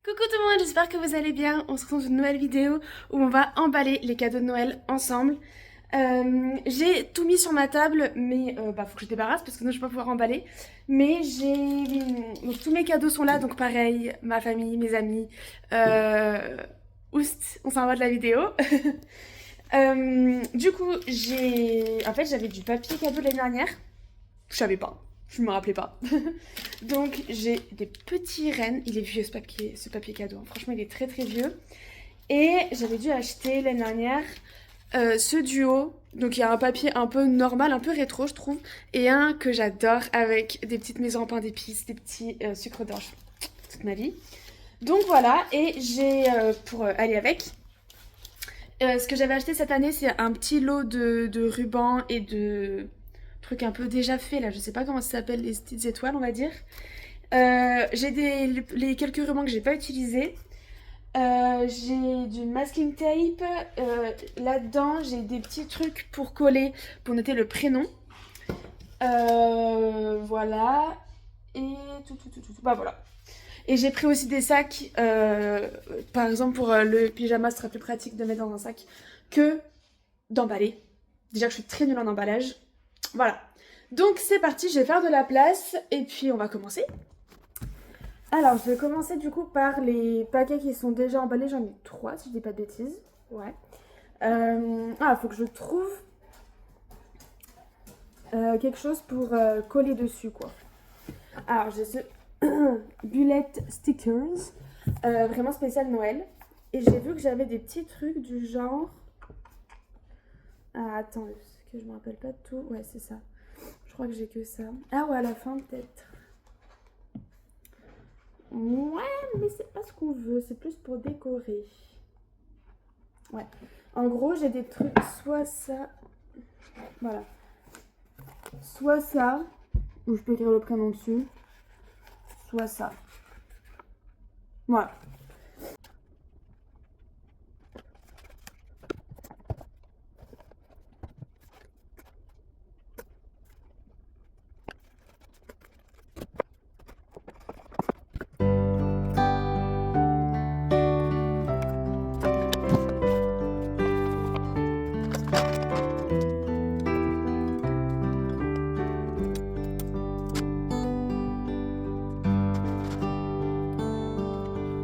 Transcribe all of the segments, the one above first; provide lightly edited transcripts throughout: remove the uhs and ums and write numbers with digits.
Coucou tout le monde, j'espère que vous allez bien. On se retrouve dans une nouvelle vidéo où on va emballer les cadeaux de Noël ensemble. J'ai tout mis sur ma table, mais faut que je débarrasse parce que sinon je vais pas pouvoir emballer. Mais donc tous mes cadeaux sont là, donc pareil, ma famille, mes amis. Oust, on s'en va de la vidéo. Du coup, j'avais du papier cadeau l'année dernière. Je savais pas, je me rappelais pas. Donc j'ai des petits rennes. Il est vieux ce papier cadeau, hein. Franchement il est très très vieux. Et j'avais dû acheter l'année dernière ce duo. Donc il y a un papier un peu normal, un peu rétro je trouve. Et un que j'adore avec des petites maisons en pain d'épices, des petits sucres d'orge. Toute ma vie. Donc voilà, et j'ai pour aller avec. Ce que j'avais acheté cette année, c'est un petit lot de rubans et de trucs un peu déjà faits là. Je sais pas comment ça s'appelle, les petites étoiles, on va dire. J'ai les quelques rubans que j'ai pas utilisés. J'ai du masking tape. Là-dedans, j'ai des petits trucs pour coller, pour noter le prénom. Voilà. Et tout. Bah voilà. Et j'ai pris aussi des sacs. Par exemple, pour le pyjama, ce serait plus pratique de mettre dans un sac que d'emballer. Déjà que je suis très nulle en emballage. Voilà. Donc c'est parti, je vais faire de la place et puis on va commencer. Alors, je vais commencer du coup par les paquets qui sont déjà emballés. J'en ai 3 si je dis pas de bêtises. Ouais. Faut que je trouve quelque chose pour coller dessus, quoi. Alors, j'ai ce bullet stickers, vraiment spécial Noël. Et j'ai vu que j'avais des petits trucs du genre... Ah, attends, parce que je me rappelle pas de tout. Ouais, c'est ça. Je crois que j'ai que ça. Ah ouais, à la fin, peut-être. Ouais, mais c'est pas ce qu'on veut, c'est plus pour décorer. Ouais. En gros, j'ai des trucs, soit ça, voilà, soit ça, où je peux écrire le prénom dessus, soit ça. Voilà.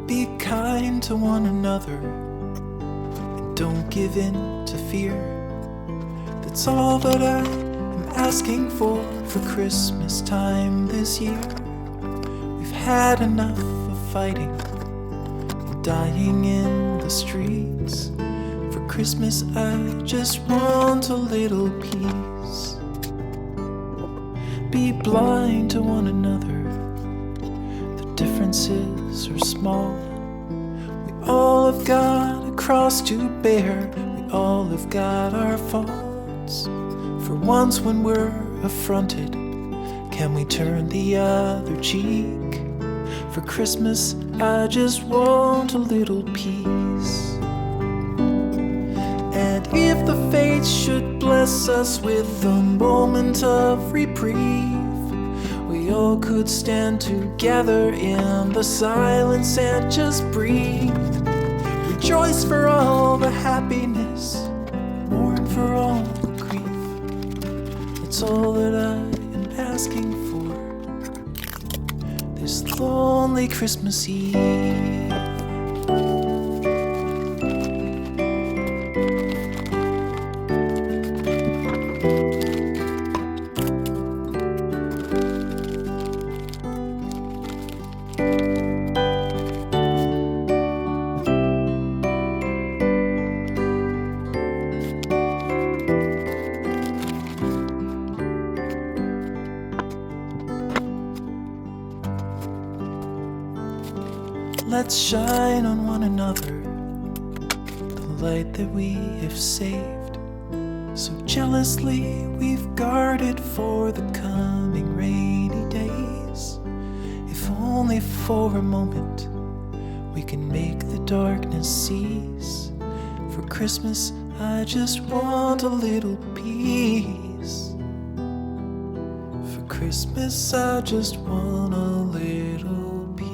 Be kind to one another and don't give in to fear. That's all that I am asking for Christmas time this year. We've had enough of fighting and dying in the streets. For Christmas I just want a little peace. Be blind to one another. The differences are small. We all have got a cross to bear. We all have got our faults. For once when we're affronted, can we turn the other cheek? For Christmas I just want a little peace. And if the fates should bless us with a moment of reprieve, we all could stand together in the silence and just breathe. Rejoice for all the happiness, mourn for all the grief. That's all that I am asking for this lonely Christmas Eve. Let's shine on one another the light that we have saved. So jealously we've guarded for the coming rainy days. If only for a moment we can make the darkness cease. For Christmas I just want a little peace. For Christmas I just want a little peace.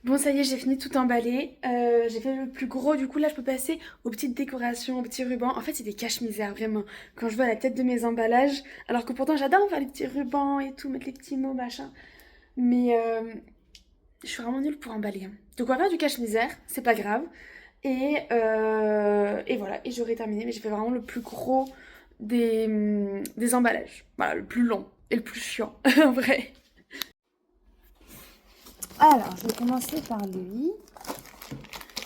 Bon, ça y est, j'ai fini tout emballer. J'ai fait le plus gros, du coup, là, je peux passer aux petites décorations, aux petits rubans. En fait, c'est des cache-misères, vraiment. Quand je vois la tête de mes emballages, alors que pourtant, j'adore faire les petits rubans et tout, mettre les petits mots, machin. Mais je suis vraiment nulle pour emballer, hein. Donc, on va faire du cache-misère, c'est pas grave. Et voilà, et j'aurai terminé. Mais j'ai fait vraiment le plus gros des emballages. Voilà, le plus long et le plus chiant, en vrai. Alors, je vais commencer par lui.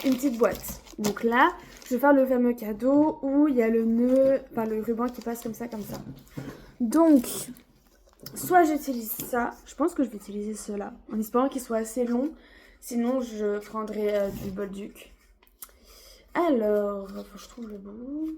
Une petite boîte. Donc là, je vais faire le fameux cadeau où il y a le nœud, enfin le ruban qui passe comme ça, comme ça. Donc, soit j'utilise ça, je pense que je vais utiliser cela, en espérant qu'il soit assez long. Sinon, je prendrai du bolduc. Alors, faut que je trouve le bout.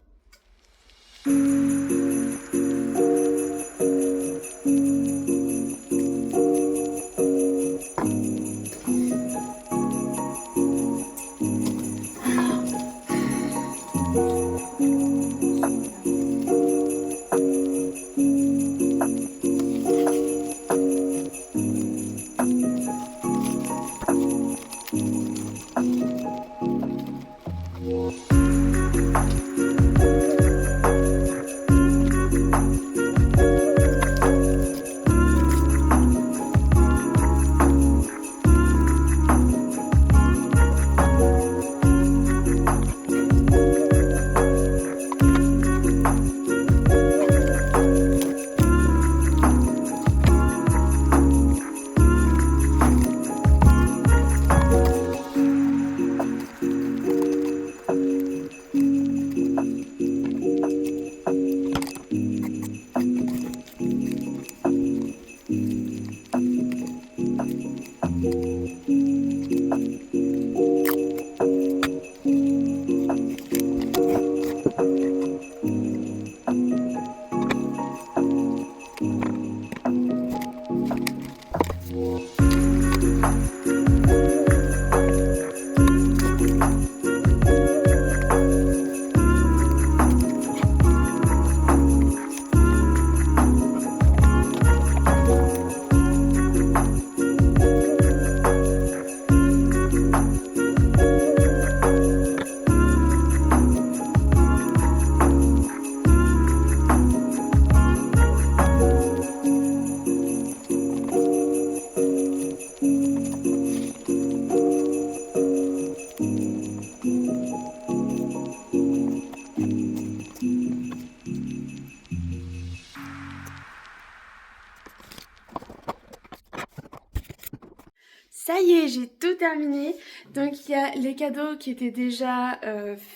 Ça y est, j'ai tout terminé. Donc il y a les cadeaux qui étaient déjà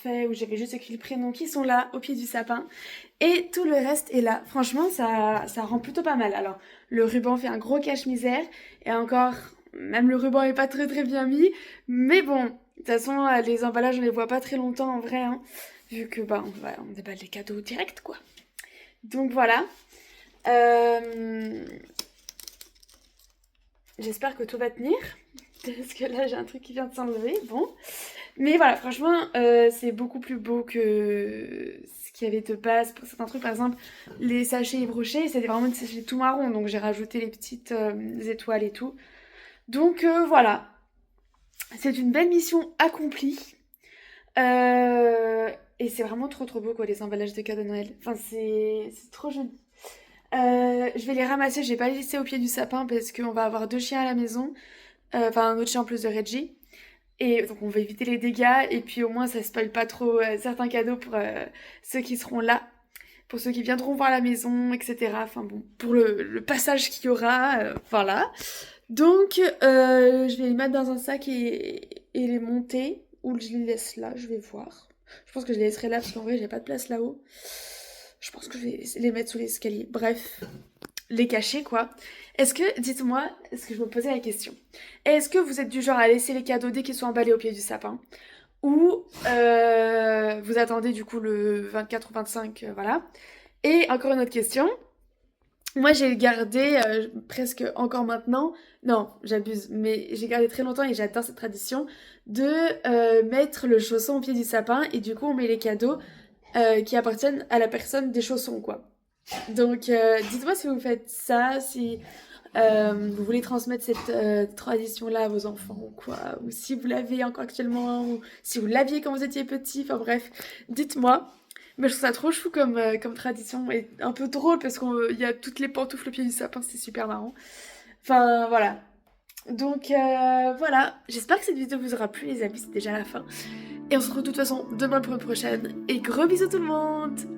faits, où j'avais juste écrit le prénom, qui sont là, au pied du sapin. Et tout le reste est là. Franchement, ça rend plutôt pas mal. Alors, le ruban fait un gros cache-misère. Et encore, même le ruban est pas très très bien mis. Mais bon, de toute façon, les emballages, on les voit pas très longtemps en vrai, hein, vu que, bah, on déballe les cadeaux direct, quoi. Donc voilà. Euh, J'espère que tout va tenir. Parce que là, j'ai un truc qui vient de s'enlever. Bon. Mais voilà, franchement, c'est beaucoup plus beau que ce qu'il y avait de base pour certains trucs. Par exemple, les sachets Yves Rocher, c'était vraiment des sachets tout marron. Donc j'ai rajouté les petites étoiles et tout. Donc voilà. C'est une belle mission accomplie. Et c'est vraiment trop trop beau, quoi, les emballages de cadeaux de Noël. Enfin, c'est trop joli. Je vais les ramasser, je vais pas les laisser au pied du sapin parce qu'on va avoir deux chiens à la maison. Enfin, un autre chien en plus de Reggie. Et donc on va éviter les dégâts et puis au moins ça spoil pas trop certains cadeaux pour ceux qui seront là, pour ceux qui viendront voir la maison, etc. Enfin bon, pour le passage qu'il y aura, voilà. Donc je vais les mettre dans un sac et les monter, ou je les laisse là, je vais voir. Je pense que je les laisserai là parce qu'en vrai j'ai pas de place là-haut. Je pense que je vais les mettre sous l'escalier. Bref, les cacher quoi. Dites-moi, est-ce que je me posais la question, est-ce que vous êtes du genre à laisser les cadeaux dès qu'ils sont emballés au pied du sapin, ou vous attendez du coup le 24 ou 25, voilà. Et encore une autre question, moi j'ai gardé presque encore maintenant, non j'abuse, mais j'ai gardé très longtemps et j'adore cette tradition de mettre le chausson au pied du sapin et du coup on met les cadeaux qui appartiennent à la personne des chaussons quoi. Donc dites-moi si vous faites ça, si vous voulez transmettre cette tradition-là à vos enfants ou quoi, ou si vous l'avez encore actuellement, ou si vous l'aviez quand vous étiez petit, enfin bref, dites-moi. Mais je trouve ça trop chou comme tradition et un peu drôle parce qu'il y a toutes les pantoufles au pied du sapin, c'est super marrant. Enfin voilà. Donc voilà, j'espère que cette vidéo vous aura plu les amis, c'est déjà la fin. Et on se retrouve de toute façon demain pour une prochaine. Et gros bisous tout le monde!